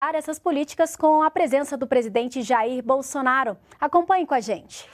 essas políticas com a presença do presidente Jair Bolsonaro. Acompanhe com a gente.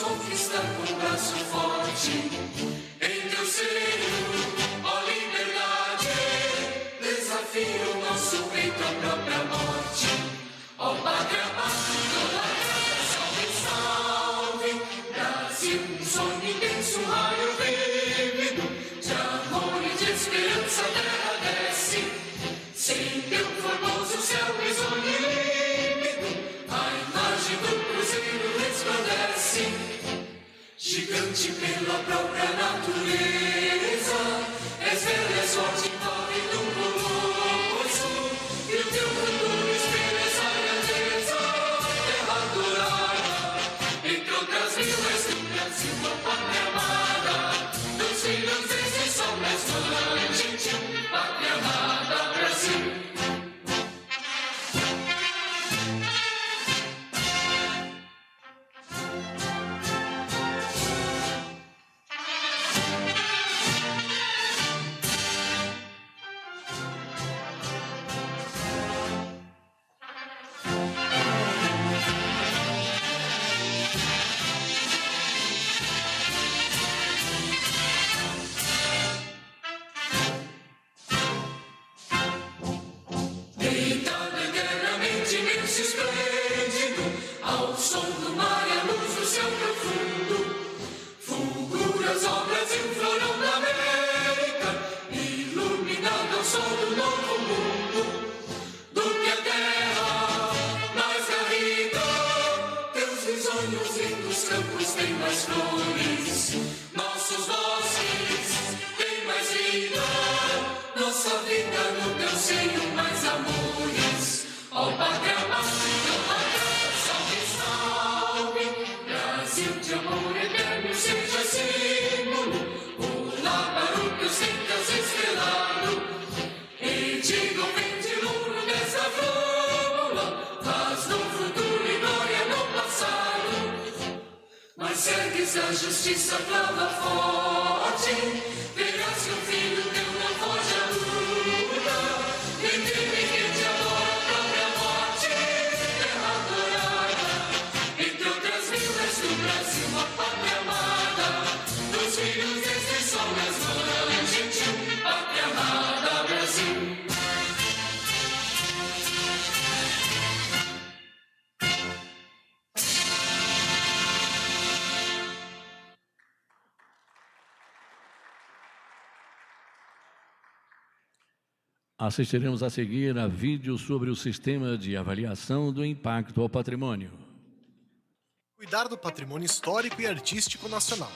Conquistar com o braço forte, em teu seio, ó liberdade, desafia o nosso peito à própria morte. Ó pátria amada, salve, salve, Brasil, um sonho intenso, um raio vívido, de amor e de esperança a terra desce, sem teu formoso céu risonho e límpido, a imagem do cruzeiro resplandece. Gigante pela própria natureza, és bela, és forte, envolve luminoso, e o teu futuro espelha essa grandeza, terra dourada, entre outras mil és do Brasil, a pátria amada, dos filhos desse sol restaurante, pátria amada, Brasil. Se a justiça clama forte, verás que o filho teu não foge à luta, nem teme que te adora a própria morte, terra adorada, entre outras vilas do Brasil, a pátria amada, dos filhos desse sol restaurante, pátria amada, Brasil. Assistiremos a seguir a vídeo sobre o sistema de avaliação do impacto ao patrimônio. Cuidar do patrimônio histórico e artístico nacional.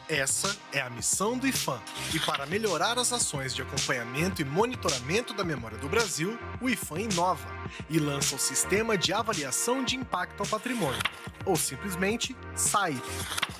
Essa é a missão do IPHAN. E para melhorar as ações de acompanhamento e monitoramento da memória do Brasil, o IPHAN inova e lança o Sistema de Avaliação de Impacto ao Patrimônio, ou simplesmente SAIP.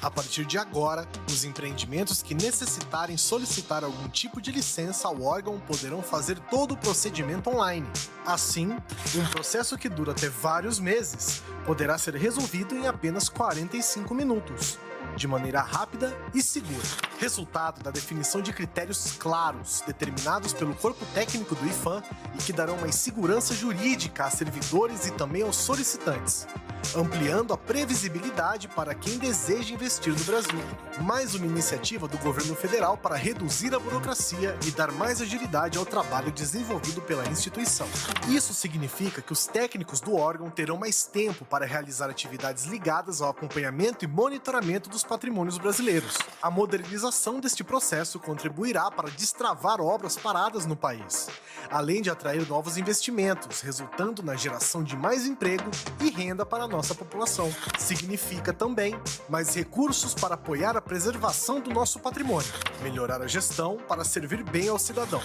A partir de agora, os empreendimentos que necessitarem solicitar algum tipo de licença ao órgão poderão fazer todo o procedimento online. Assim, um processo que dura até vários meses poderá ser resolvido em apenas 45 minutos, de maneira rápida e segura. Resultado da definição de critérios claros, determinados pelo corpo técnico do IPHAN e que darão mais segurança jurídica a servidores e também aos solicitantes. ampliando a previsibilidade para quem deseja investir no Brasil. Mais uma iniciativa do governo federal para reduzir a burocracia e dar mais agilidade ao trabalho desenvolvido pela instituição. Isso significa que os técnicos do órgão terão mais tempo para realizar atividades ligadas ao acompanhamento e monitoramento dos patrimônios brasileiros. A modernização deste processo contribuirá para destravar obras paradas no país, além de atrair novos investimentos, resultando na geração de mais emprego e renda para a nossa população. Significa também mais recursos para apoiar a preservação do nosso patrimônio, melhorar a gestão para servir bem ao cidadão.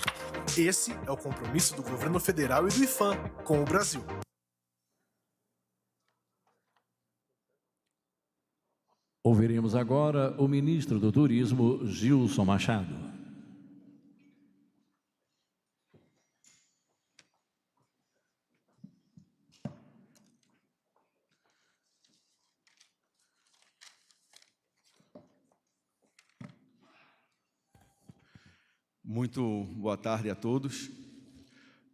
Esse é o compromisso do governo federal e do IPHAN com o Brasil. Ouviremos agora o ministro do Turismo, Gilson Machado. Muito boa tarde a todos.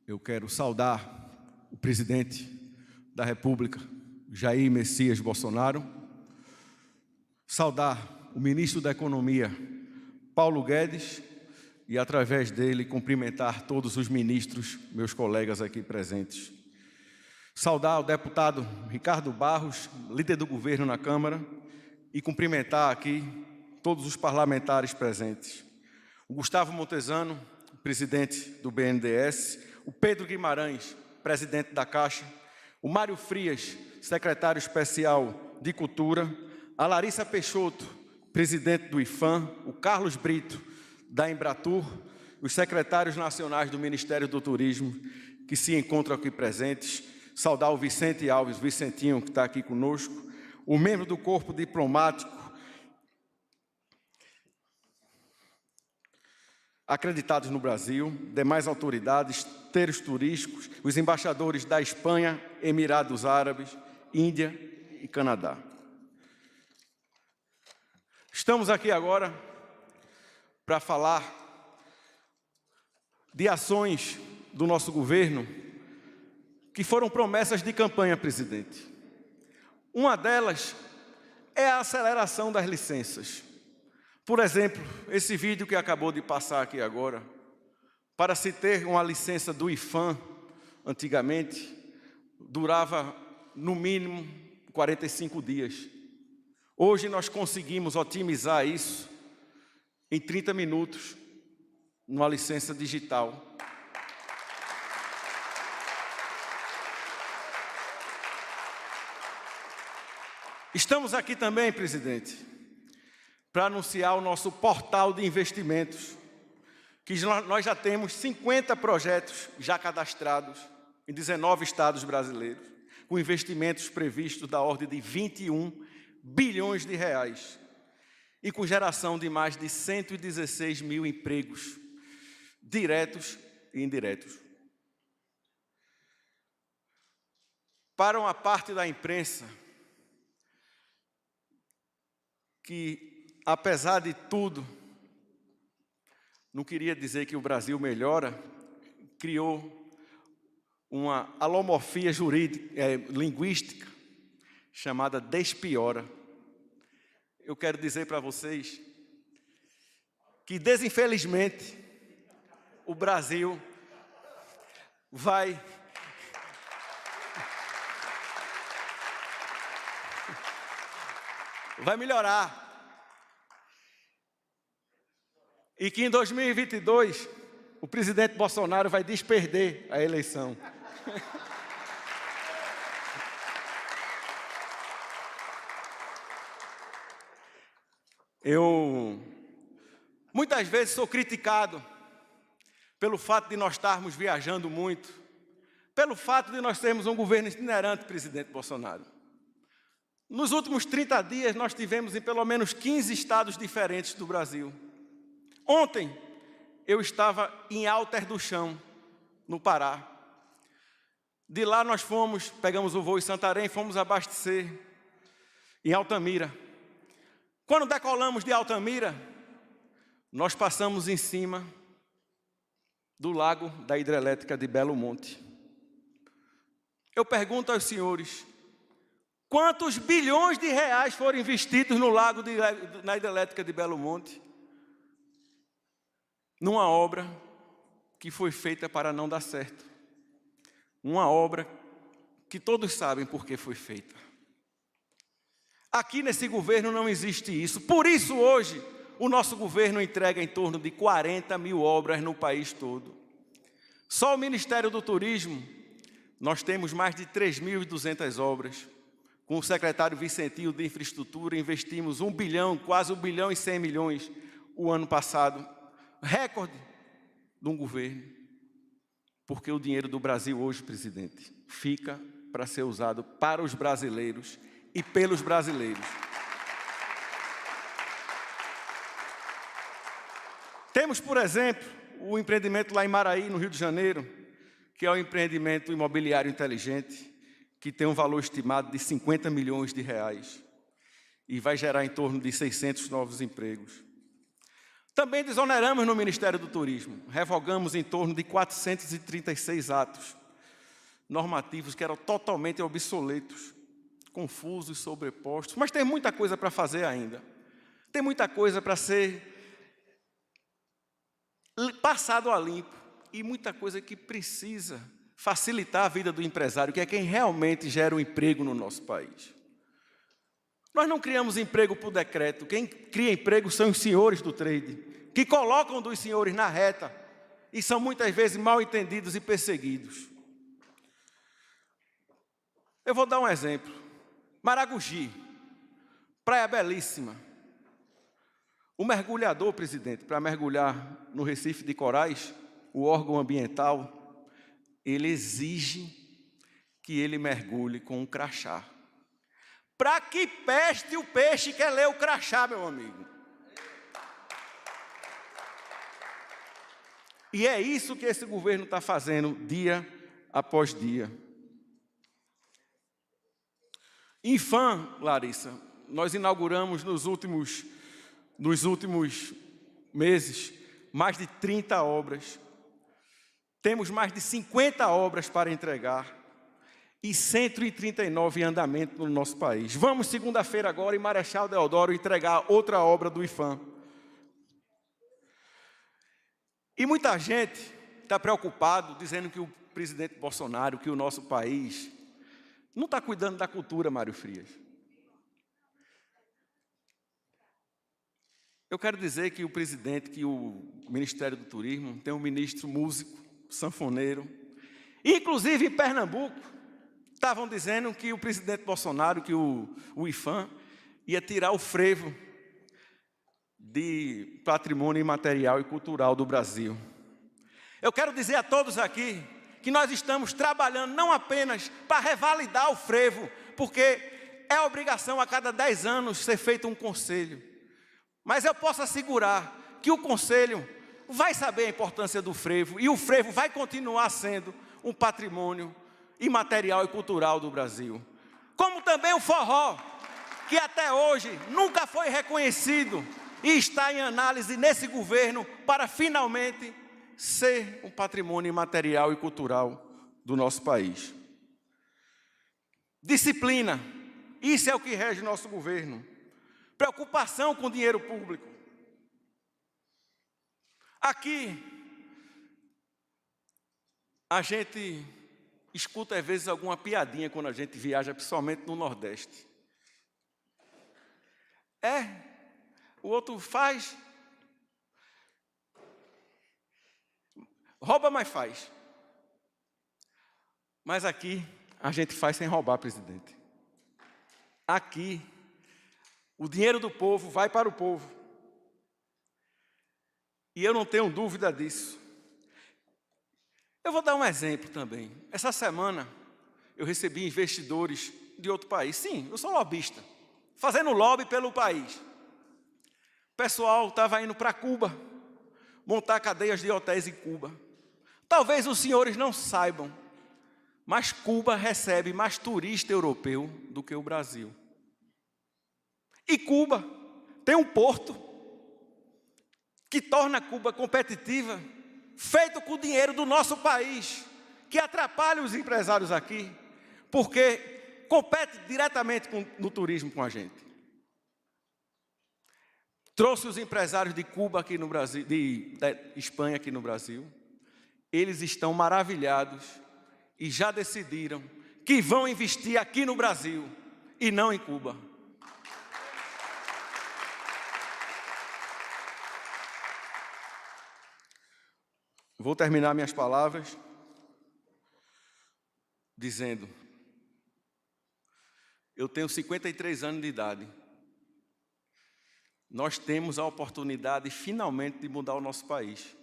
Eu quero saudar o presidente da República, Jair Messias Bolsonaro, saudar o ministro da Economia, Paulo Guedes, e através dele cumprimentar todos os ministros, meus colegas aqui presentes. Saudar o deputado Ricardo Barros, líder do governo na Câmara, e cumprimentar aqui todos os parlamentares presentes. O Gustavo Montezano, presidente do BNDES, o Pedro Guimarães, presidente da Caixa, o Mário Frias, secretário especial de Cultura, a Larissa Peixoto, presidente do IPHAN, o Carlos Brito, da Embratur, os secretários nacionais do Ministério do Turismo, que se encontram aqui presentes, saudar o Vicente Alves, Vicentinho, que está aqui conosco, o membro do corpo diplomático, acreditados no Brasil, demais autoridades, terceiros turísticos, os embaixadores da Espanha, Emirados Árabes, Índia e Canadá. Estamos aqui agora para falar de ações do nosso governo que foram promessas de campanha, presidente. Uma delas é a aceleração das licenças. Por exemplo, esse vídeo que acabou de passar aqui agora, para se ter uma licença do IPHAN, antigamente, durava no mínimo 45 dias. Hoje nós conseguimos otimizar isso em 30 minutos, numa licença digital. Estamos aqui também, presidente, para anunciar o nosso portal de investimentos, que nós já temos 50 projetos já cadastrados em 19 estados brasileiros, com investimentos previstos da ordem de 21 bilhões de reais e com geração de mais de 116 mil empregos, diretos e indiretos. Para uma parte da imprensa que, apesar de tudo, não queria dizer que o Brasil melhora, criou uma alomorfia linguística chamada despiora. Eu quero dizer para vocês que, desinfelizmente, o Brasil vai melhorar. E que em 2022 o presidente Bolsonaro vai desperder a eleição. Eu muitas vezes sou criticado pelo fato de nós estarmos viajando muito, pelo fato de nós termos um governo itinerante, presidente Bolsonaro. Nos últimos 30 dias, nós tivemos em pelo menos 15 estados diferentes do Brasil. Ontem, eu estava em Alter do Chão, no Pará. De lá nós pegamos o voo em Santarém, fomos abastecer em Altamira. Quando decolamos de Altamira, nós passamos em cima do lago da hidrelétrica de Belo Monte. Eu pergunto aos senhores, Quantos bilhões de reais foram investidos no lago na hidrelétrica de Belo Monte? Numa obra que foi feita para não dar certo. Uma obra que todos sabem por que foi feita. Aqui nesse governo não existe isso. Por isso hoje o nosso governo entrega em torno de 40 mil obras no país todo. Só o Ministério do Turismo, nós temos mais de 3.200 obras. Com o secretário Vicentinho de Infraestrutura, investimos 1 bilhão, quase 1 bilhão e 100 milhões o ano passado. Recorde de um governo. Porque o dinheiro do Brasil hoje, presidente, fica para ser usado para os brasileiros e pelos brasileiros. Temos, por exemplo, o empreendimento lá em Maraí, no Rio de Janeiro, que é um empreendimento imobiliário inteligente, que tem um valor estimado de 50 milhões de reais e vai gerar em torno de 600 novos empregos. Também desoneramos no Ministério do Turismo, revogamos em torno de 436 atos normativos que eram totalmente obsoletos, confusos, sobrepostos, mas tem muita coisa para fazer ainda. Tem muita coisa para ser passado a limpo e muita coisa que precisa facilitar a vida do empresário, que é quem realmente gera o emprego no nosso país. Nós não criamos emprego por decreto. Quem cria emprego são os senhores do trade, que colocam dos senhores na reta e são muitas vezes mal entendidos e perseguidos. Eu vou dar um exemplo. Maragogi, praia belíssima. O mergulhador, presidente, para mergulhar no Recife de Corais, o órgão ambiental, ele exige que ele mergulhe com um crachá. Para que peste o peixe quer ler o crachá, meu amigo? E é isso que esse governo está fazendo dia após dia. Infam, Larissa, nós inauguramos nos últimos meses mais de 30 obras. Temos mais de 50 obras para entregar e 139 em andamento no nosso país. Vamos segunda-feira agora em Marechal Deodoro entregar outra obra do IFAM. E muita gente está preocupado, dizendo que o presidente Bolsonaro, que o nosso país não está cuidando da cultura, Mário Frias. Eu quero dizer que o presidente, que o Ministério do Turismo tem um ministro músico, sanfoneiro. Inclusive em Pernambuco, estavam dizendo que o presidente Bolsonaro, que o IFAM, ia tirar o frevo de patrimônio imaterial e cultural do Brasil. Eu quero dizer a todos aqui que nós estamos trabalhando não apenas para revalidar o frevo, porque é obrigação a cada 10 anos ser feito um conselho. Mas eu posso assegurar que o conselho vai saber a importância do frevo e o frevo vai continuar sendo um patrimônio imaterial e cultural do Brasil. Como também o forró, que até hoje nunca foi reconhecido e está em análise nesse governo para finalmente ser um patrimônio imaterial e cultural do nosso país. Disciplina, isso é o que rege nosso governo. Preocupação com o dinheiro público. Aqui, a gente escuta às vezes alguma piadinha quando a gente viaja, principalmente no Nordeste. O outro faz, rouba, mas faz. Mas aqui, a gente faz sem roubar, presidente. Aqui, o dinheiro do povo vai para o povo. E eu não tenho dúvida disso. Eu vou dar um exemplo também. Essa semana, eu recebi investidores de outro país. Sim, eu sou lobista, fazendo lobby pelo país. O pessoal estava indo para Cuba, montar cadeias de hotéis em Cuba. Talvez os senhores não saibam, mas Cuba recebe mais turista europeu do que o Brasil. E Cuba tem um porto que torna Cuba competitiva, feito com o dinheiro do nosso país, que atrapalha os empresários aqui, porque compete diretamente no turismo com a gente. Trouxe os empresários de Cuba aqui no Brasil, da Espanha aqui no Brasil. Eles estão maravilhados e já decidiram que vão investir aqui no Brasil e não em Cuba. Vou terminar minhas palavras dizendo: eu tenho 53 anos de idade. Nós temos a oportunidade, finalmente, de mudar o nosso país.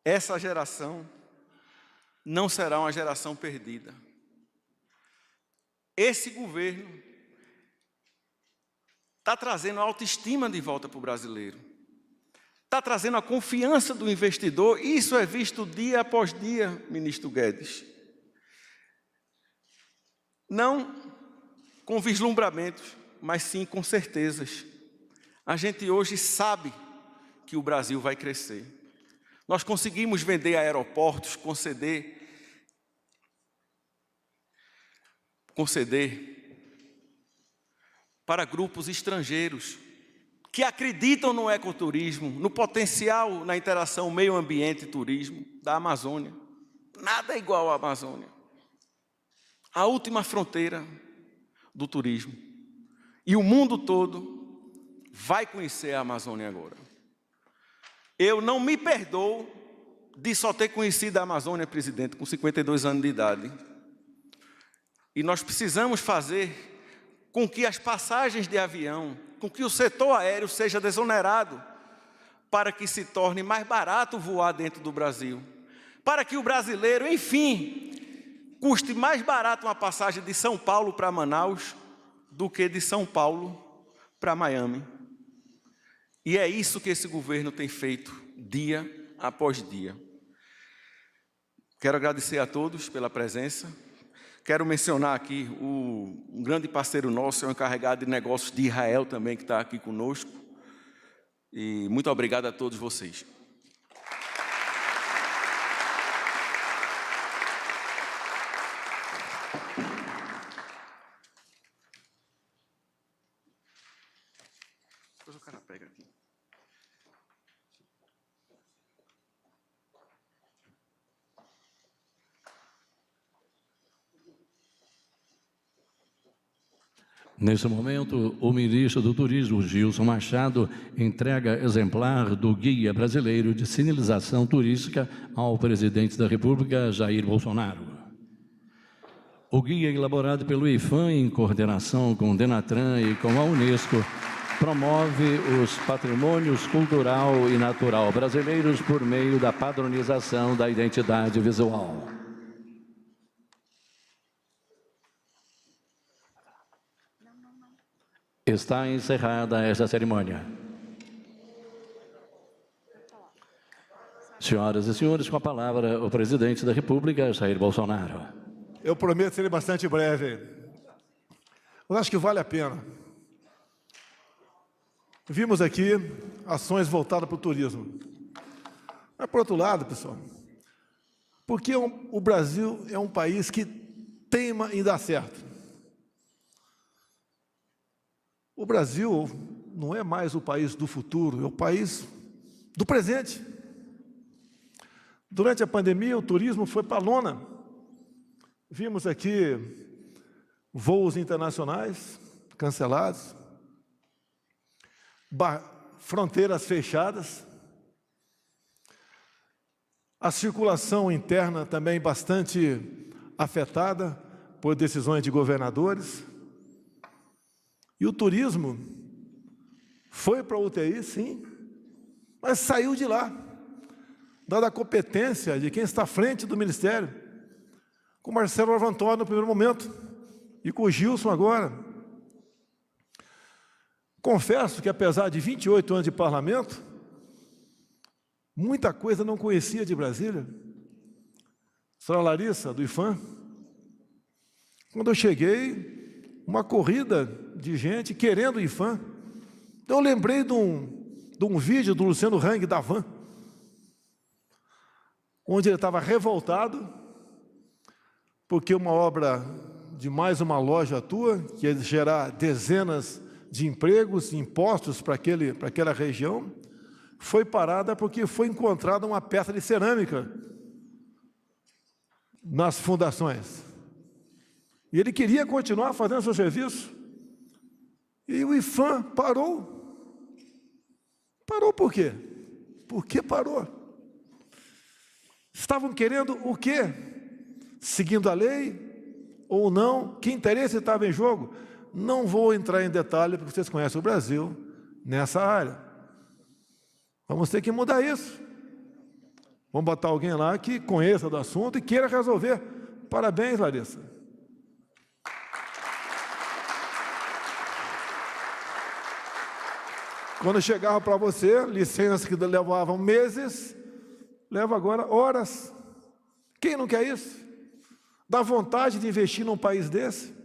Essa geração não será uma geração perdida. Esse governo está trazendo a autoestima de volta para o brasileiro. Está trazendo a confiança do investidor. E isso é visto dia após dia, ministro Guedes. Não com vislumbramentos, mas sim com certezas. A gente hoje sabe que o Brasil vai crescer. Nós conseguimos vender aeroportos, conceder para grupos estrangeiros que acreditam no ecoturismo, no potencial na interação meio ambiente e turismo da Amazônia. Nada é igual à Amazônia. A última fronteira do turismo. E o mundo todo vai conhecer a Amazônia agora. Eu não me perdoo de só ter conhecido a Amazônia, presidente, com 52 anos de idade. E nós precisamos fazer com que as passagens de avião, com que o setor aéreo seja desonerado, para que se torne mais barato voar dentro do Brasil. Para que o brasileiro, enfim, custe mais barato uma passagem de São Paulo para Manaus do que de São Paulo para Miami. E é isso que esse governo tem feito dia após dia. Quero agradecer a todos pela presença. Quero mencionar aqui um grande parceiro nosso, é o encarregado de negócios de Israel também, que está aqui conosco. E muito obrigado a todos vocês. Depois o cara pega aqui. Nesse momento, o ministro do Turismo, Gilson Machado, entrega exemplar do Guia Brasileiro de Sinalização Turística ao presidente da República, Jair Bolsonaro. O guia, elaborado pelo IFAM em coordenação com o Denatran e com a Unesco, promove os patrimônios cultural e natural brasileiros por meio da padronização da identidade visual. Está encerrada esta cerimônia. Senhoras e senhores, com a palavra o presidente da República, Jair Bolsonaro. Eu prometo ser bastante breve. Eu acho que vale a pena. Vimos aqui ações voltadas para o turismo. Mas, por outro lado, pessoal, porque o Brasil é um país que teima em dar certo. O Brasil não é mais o país do futuro, é o país do presente. Durante a pandemia, o turismo foi para a lona. Vimos aqui voos internacionais cancelados, fronteiras fechadas, a circulação interna também bastante afetada por decisões de governadores. E o turismo foi para a UTI, sim, mas saiu de lá, dada a competência de quem está à frente do Ministério, com o Marcelo Arvantório no primeiro momento, e com o Gilson agora. Confesso que, apesar de 28 anos de parlamento, muita coisa não conhecia de Brasília. A senhora Larissa, do IFAM, quando eu cheguei, uma corrida de gente querendo o IFAM. Eu lembrei de um vídeo do Luciano Hang, da Van, onde ele estava revoltado porque uma obra de mais uma loja tua, que ia gerar dezenas de empregos e impostos para aquela região, foi parada porque foi encontrada uma peça de cerâmica nas fundações. E ele queria continuar fazendo seu serviço. E o IPHAN parou. Parou por quê? Por que parou? Estavam querendo o quê? Seguindo a lei ou não? Que interesse estava em jogo? Não vou entrar em detalhe, porque vocês conhecem o Brasil nessa área. Vamos ter que mudar isso. Vamos botar alguém lá que conheça do assunto e queira resolver. Parabéns, Larissa. Quando chegava para você, licenças que levavam meses, leva agora horas. Quem não quer isso? Dá vontade de investir num país desse?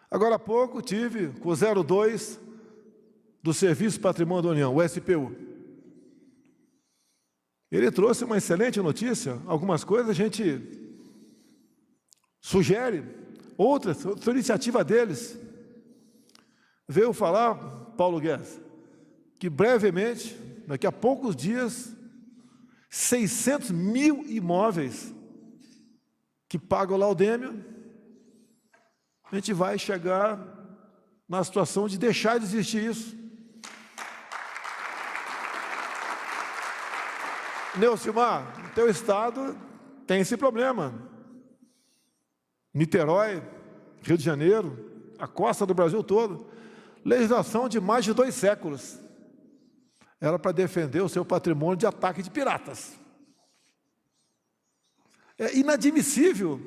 Agora há pouco tive com o 02 do Serviço Patrimônio da União, o SPU. Ele trouxe uma excelente notícia, algumas coisas a gente sugere, outras, foi iniciativa deles. Veio falar, Paulo Guedes, que brevemente, daqui a poucos dias, 600 mil imóveis que pagam o laudêmio, a gente vai chegar na situação de deixar de existir isso. Neucimar, no teu estado tem esse problema. Niterói, Rio de Janeiro, a costa do Brasil todo. Legislação de mais de 2 séculos. Era para defender o seu patrimônio de ataque de piratas. É inadmissível.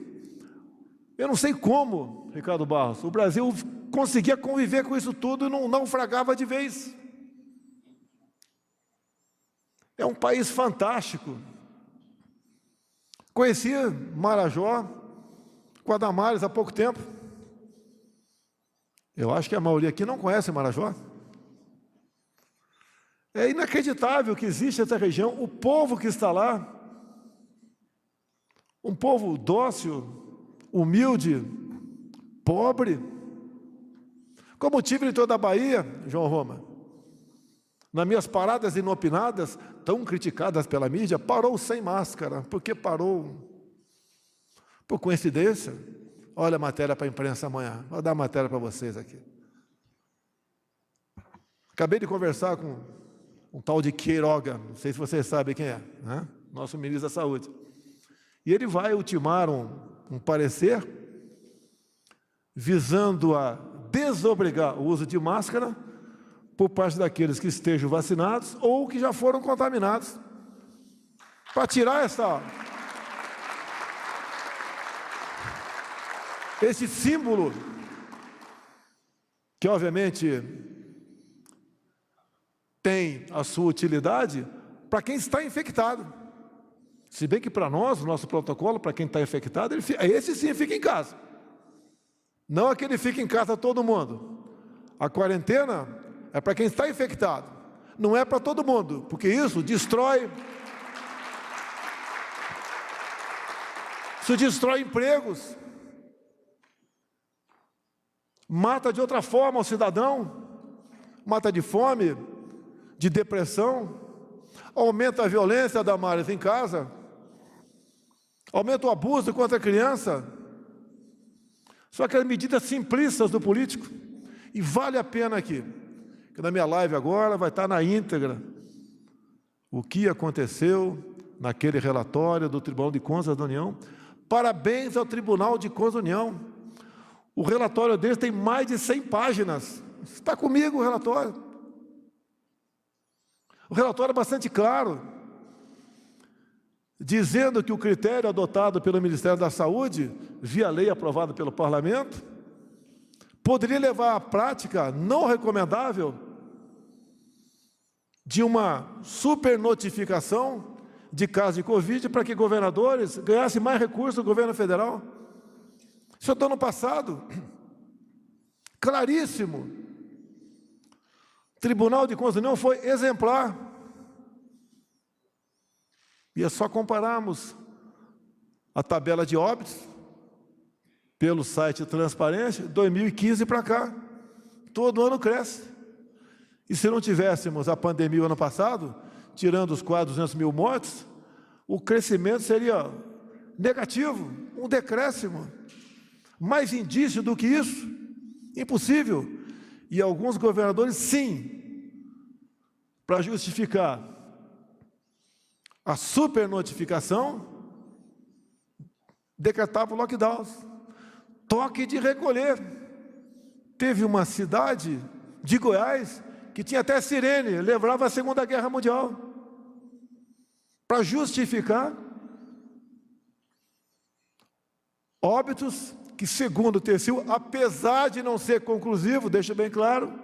Eu não sei como, Ricardo Barros, o Brasil conseguia conviver com isso tudo e não naufragava de vez. É um país fantástico. Conheci Marajó, Guadamares há pouco tempo. Eu acho que a maioria aqui não conhece Marajó. É inacreditável que existe essa região, o povo que está lá, um povo dócil, humilde, pobre. Como tive em toda a Bahia, João Roma, nas minhas paradas inopinadas, tão criticadas pela mídia, parou sem máscara. Por que parou? Por coincidência? Olha a matéria para a imprensa amanhã. Vou dar a matéria para vocês aqui. Acabei de conversar com um tal de Queiroga, não sei se vocês sabem quem é, né? Nosso ministro da Saúde. E ele vai ultimar um parecer visando a desobrigar o uso de máscara por parte daqueles que estejam vacinados ou que já foram contaminados. Para tirar esse símbolo, que obviamente tem a sua utilidade para quem está infectado. Se bem que para nós, o nosso protocolo, para quem está infectado, esse sim fica em casa. Não aquele fica em casa todo mundo. A quarentena é para quem está infectado. Não é para todo mundo, porque isso destrói empregos. Mata de outra forma o cidadão, mata de fome, de depressão, aumenta a violência, Damares, em casa, aumenta o abuso contra a criança. São aquelas medidas simplistas do político. E vale a pena aqui, que na minha live agora vai estar na íntegra o que aconteceu naquele relatório do Tribunal de Contas da União. Parabéns ao Tribunal de Contas da União. O relatório deles tem mais de 100 páginas. Está comigo o relatório. O relatório é bastante claro, dizendo que o critério adotado pelo Ministério da Saúde, via lei aprovada pelo Parlamento, poderia levar à prática não recomendável de uma supernotificação de casos de Covid para que governadores ganhassem mais recursos do governo federal. Isso é do ano passado, claríssimo. O Tribunal de Contas da União foi exemplar. E é só compararmos a tabela de óbitos pelo site Transparência, 2015 para cá, todo ano cresce. E se não tivéssemos a pandemia o ano passado, tirando os quase 200 mil mortes, o crescimento seria negativo, um decréscimo. Mais indício do que isso? Impossível. E alguns governadores, sim, para justificar a supernotificação, decretavam lockdowns, toque de recolher. Teve uma cidade de Goiás que tinha até sirene, lembrava a Segunda Guerra Mundial, para justificar óbitos que, segundo o TCU, apesar de não ser conclusivo, deixa bem claro,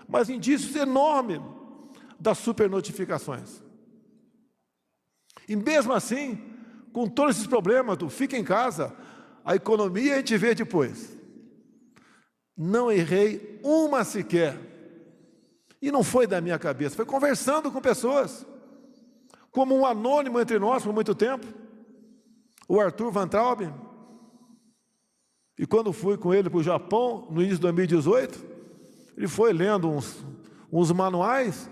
mas indícios enormes das supernotificações. E mesmo assim, com todos esses problemas do fica em casa, a economia a gente vê depois. Não errei uma sequer. E não foi da minha cabeça, foi conversando com pessoas, como um anônimo entre nós por muito tempo, o Arthur Van Traub. E quando fui com ele para o Japão, no início de 2018, ele foi lendo uns manuais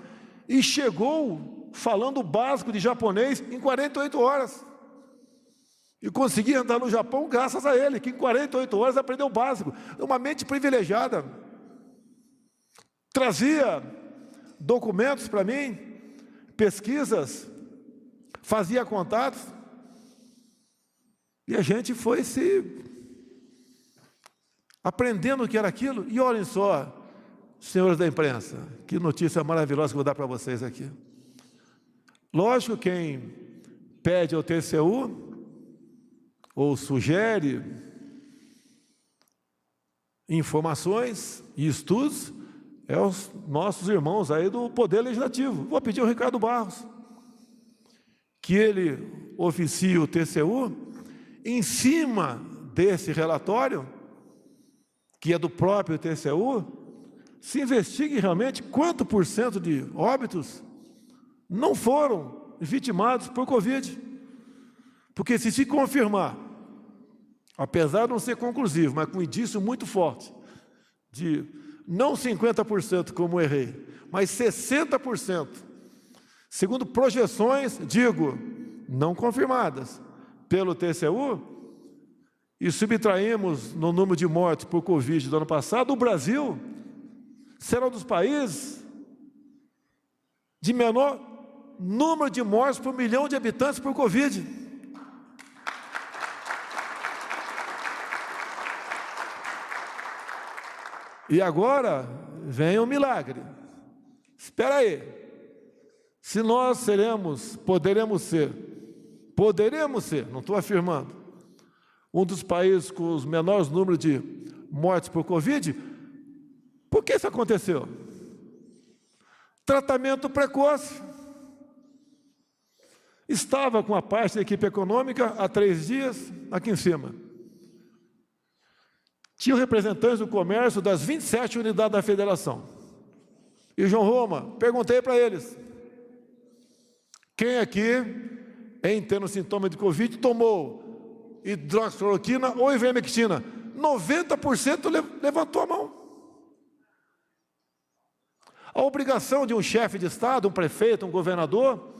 e chegou falando o básico de japonês em 48 horas. E consegui andar no Japão graças a ele, que em 48 horas aprendeu o básico. Uma mente privilegiada. Trazia documentos para mim, pesquisas, fazia contatos. E a gente foi se aprendendo o que era aquilo. E olhem só, senhores da imprensa, que notícia maravilhosa que eu vou dar para vocês aqui. Lógico, quem pede ao TCU ou sugere informações e estudos é os nossos irmãos aí do Poder Legislativo. Vou pedir ao Ricardo Barros que ele oficie o TCU em cima desse relatório, que é do próprio TCU, se investigue realmente quanto por cento de óbitos não foram vitimados por Covid. Porque se confirmar, apesar de não ser conclusivo, mas com indício muito forte, de não 50% como errei, mas 60%, segundo projeções, digo, não confirmadas pelo TCU, e subtraímos no número de mortes por Covid do ano passado, o Brasil será um dos países de menor número de mortes por 1 milhão de habitantes por Covid. E agora vem o milagre. Espera aí. Se nós poderemos ser, não estou afirmando, um dos países com os menores números de mortes por Covid, por que isso aconteceu? Tratamento precoce. Estava com a parte da equipe econômica há 3 dias, aqui em cima. Tinham representantes do comércio das 27 unidades da federação. E João Roma, perguntei para eles, quem aqui, em tendo sintoma de Covid, tomou hidroxicloroquina ou ivermectina? 90% levantou a mão. A obrigação de um chefe de Estado, um prefeito, um governador,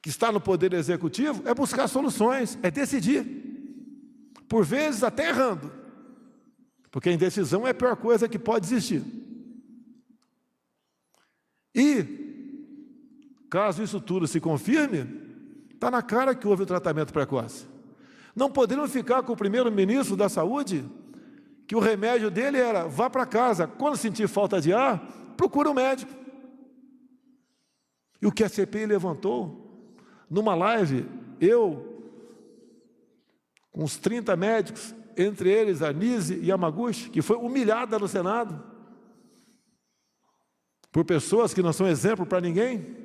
que está no poder executivo, é buscar soluções, é decidir. Por vezes até errando. Porque a indecisão é a pior coisa que pode existir. E, caso isso tudo se confirme, está na cara que houve o tratamento precoce. Não poderiam ficar com o primeiro-ministro da Saúde, que o remédio dele era, vá para casa, quando sentir falta de ar, procura um médico. E o que a CPI levantou, numa live, eu, com uns 30 médicos, entre eles a Nise Yamaguchi, que foi humilhada no Senado, por pessoas que não são exemplo para ninguém,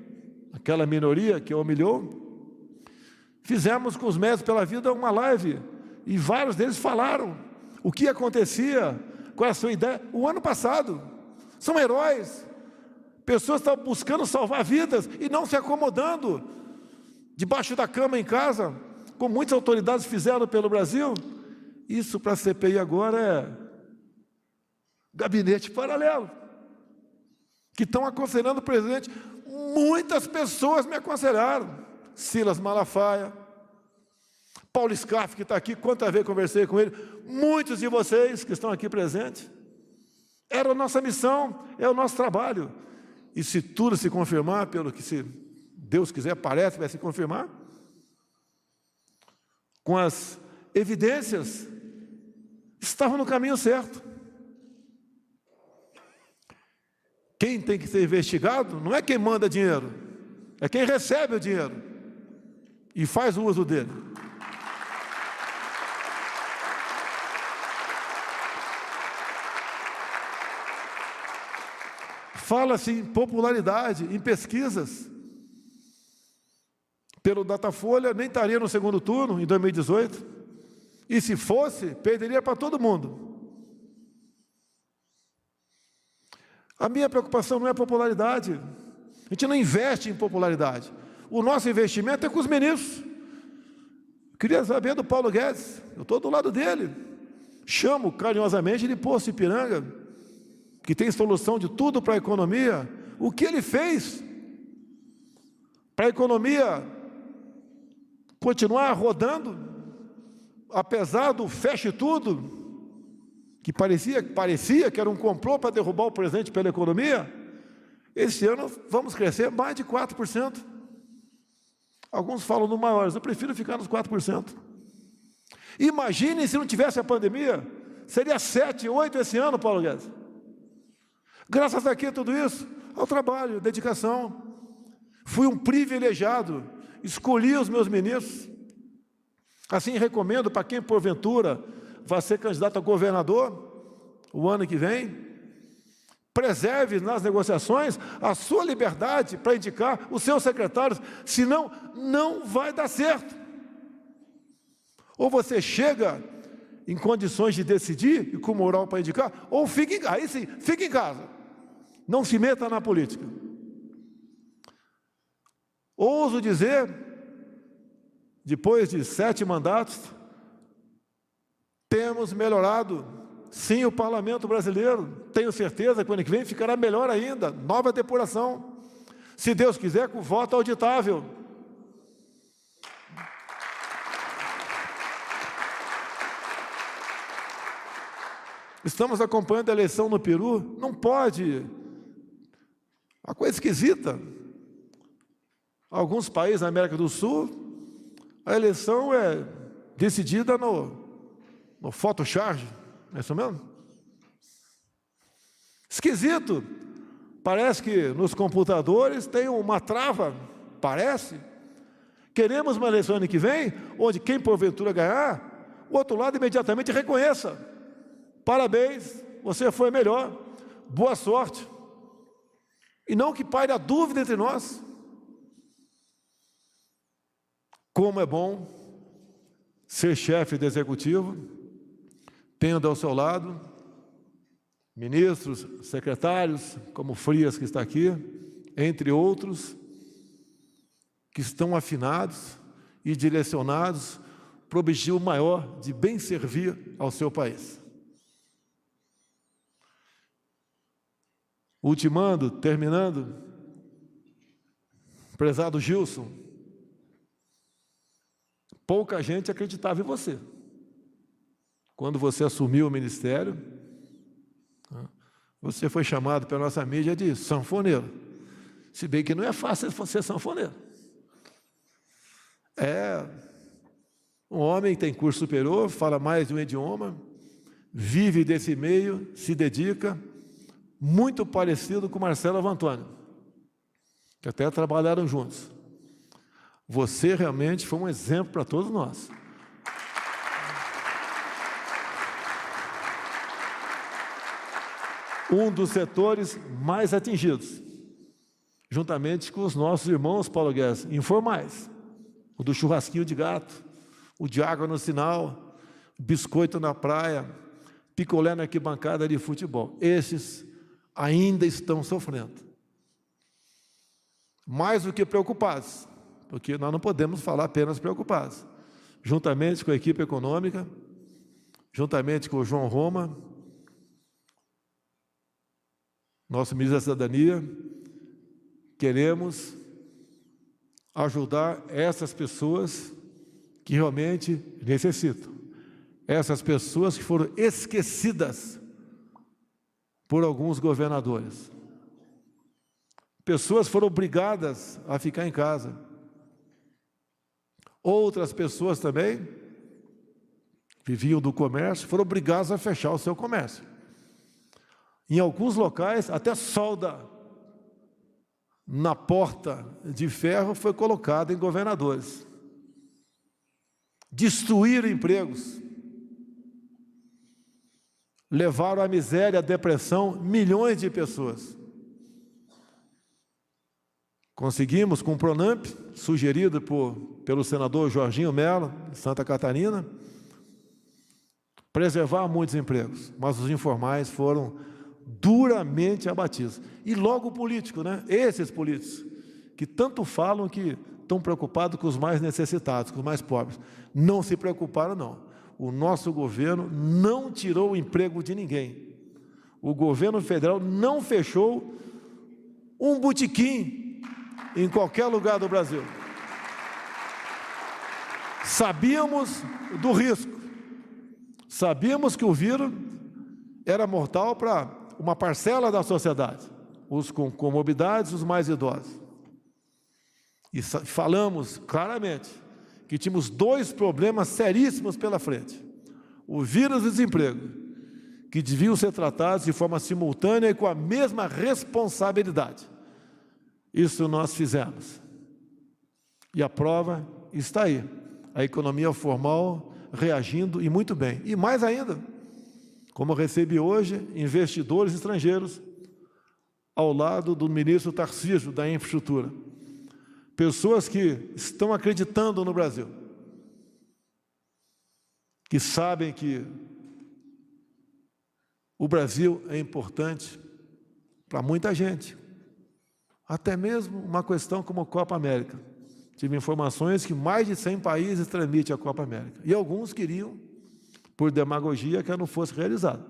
aquela minoria que a humilhou. Fizemos com os médicos pela vida uma live, e vários deles falaram o que acontecia com a sua ideia o ano passado. São heróis, pessoas que estão buscando salvar vidas e não se acomodando debaixo da cama em casa, como muitas autoridades fizeram pelo Brasil, isso para a CPI agora é gabinete paralelo, que estão aconselhando o presidente. Muitas pessoas me aconselharam. Silas Malafaia, Paulo Scaff, que está aqui, quantas vezes conversei com ele, muitos de vocês que estão aqui presentes. Era a nossa missão, é o nosso trabalho. E se tudo se confirmar, pelo que, se Deus quiser, parece, vai se confirmar, com as evidências, estavam no caminho certo. Quem tem que ser investigado não é quem manda dinheiro, é quem recebe o dinheiro e faz o uso dele. Fala-se em popularidade, em pesquisas. Pelo Datafolha, nem estaria no segundo turno, em 2018. E se fosse, perderia para todo mundo. A minha preocupação não é popularidade. A gente não investe em popularidade. O nosso investimento é com os ministros. Eu queria saber do Paulo Guedes. Eu estou do lado dele. Chamo carinhosamente de Poço Ipiranga, que tem solução de tudo para a economia. O que ele fez para a economia continuar rodando, apesar do feche tudo, que parecia que era um complô para derrubar o presidente pela economia. Esse ano vamos crescer mais de 4%. Alguns falam no maiores, eu prefiro ficar nos 4%. Imagine se não tivesse a pandemia, seria 7, 8 esse ano, Paulo Guedes. Graças a tudo isso, ao trabalho, dedicação. Fui um privilegiado, escolhi os meus ministros. Assim, recomendo para quem, porventura, vai ser candidato a governador o ano que vem, preserve nas negociações a sua liberdade para indicar os seus secretários, senão não vai dar certo. Ou você chega em condições de decidir e com moral para indicar, ou aí sim, fique em casa. Não se meta na política. Ouso dizer, depois de 7 mandatos, temos melhorado, sim, o parlamento brasileiro. Tenho certeza que o ano que vem ficará melhor ainda. Nova depuração. Se Deus quiser, com voto auditável. Estamos acompanhando a eleição no Peru. Não pode. Uma coisa esquisita. Alguns países da América do Sul, a eleição é decidida no photocharge. É isso mesmo? Esquisito. Parece que nos computadores tem uma trava. Parece. Queremos uma eleição ano que vem, onde quem porventura ganhar, o outro lado imediatamente reconheça. Parabéns, você foi melhor. Boa sorte. E não que paire a dúvida entre nós. Como é bom ser chefe do executivo, tendo ao seu lado ministros, secretários, como Frias, que está aqui, entre outros, que estão afinados e direcionados para o objetivo maior de bem servir ao seu país. Ultimando, terminando, prezado Gilson, pouca gente acreditava em você. Quando você assumiu o ministério, você foi chamado pela nossa mídia de sanfoneiro. Se bem que não é fácil ser sanfoneiro. É um homem que tem curso superior, fala mais de um idioma, vive desse meio, se dedica, muito parecido com Marcelo Avantônio, que até trabalharam juntos. Você realmente foi um exemplo para todos nós. Um dos setores mais atingidos, juntamente com os nossos irmãos, Paulo Guedes, informais. O do churrasquinho de gato, o de água no sinal, biscoito na praia, picolé na arquibancada de futebol. Esses ainda estão sofrendo. Mais do que preocupados, porque nós não podemos falar apenas preocupados. juntamente com a equipe econômica, juntamente com o João Roma, nosso ministro da Cidadania, queremos ajudar essas pessoas que realmente necessitam. Essas pessoas que foram esquecidas por alguns governadores. Pessoas foram obrigadas a ficar em casa. Outras pessoas também viviam do comércio, foram obrigadas a fechar o seu comércio. Em alguns locais, até solda na porta de ferro foi colocada em governadores. Destruíram empregos. Levaram à miséria, à depressão, milhões de pessoas. Conseguimos, com o Pronamp, sugerido pelo senador Jorginho Mello, de Santa Catarina, preservar muitos empregos, mas os informais foram duramente abatidos. E logo o político, né? Esses políticos, que tanto falam que estão preocupados com os mais necessitados, com os mais pobres. Não se preocuparam, não. O nosso governo não tirou o emprego de ninguém. O governo federal não fechou um botequim em qualquer lugar do Brasil. Sabíamos do risco. Sabíamos que o vírus era mortal para uma parcela da sociedade, os com comorbidades, os mais idosos. E falamos claramente que tínhamos dois problemas seríssimos pela frente. O vírus e o desemprego, que deviam ser tratados de forma simultânea e com a mesma responsabilidade. Isso nós fizemos. E a prova está aí. A economia formal reagindo e muito bem. E mais ainda, como recebi hoje investidores estrangeiros ao lado do ministro Tarcísio da Infraestrutura. Pessoas que estão acreditando no Brasil, que sabem que o Brasil é importante para muita gente, até mesmo uma questão como a Copa América. Tive informações que mais de 100 países transmitem a Copa América, e alguns queriam, por demagogia, que ela não fosse realizada.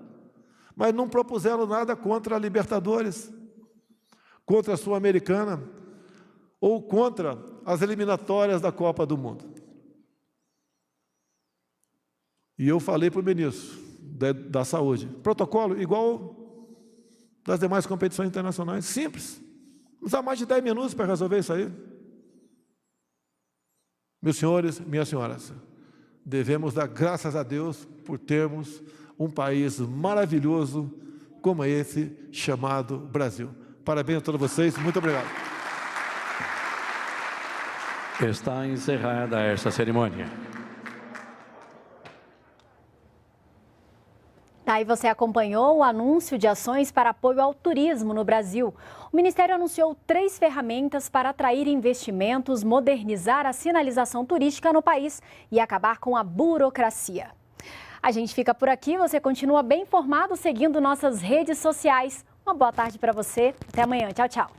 Mas não propuseram nada contra a Libertadores, contra a Sul-Americana, ou contra as eliminatórias da Copa do Mundo. E eu falei para o ministro da Saúde, protocolo igual das demais competições internacionais, simples. Não precisa mais de 10 minutos para resolver isso aí. Meus senhores, minhas senhoras, devemos dar graças a Deus por termos um país maravilhoso como esse chamado Brasil. Parabéns a todos vocês, muito obrigado. Está encerrada esta cerimônia. Aí você acompanhou o anúncio de ações para apoio ao turismo no Brasil. O Ministério anunciou 3 ferramentas para atrair investimentos, modernizar a sinalização turística no país e acabar com a burocracia. A gente fica por aqui, você continua bem informado seguindo nossas redes sociais. Uma boa tarde para você, até amanhã, tchau, tchau.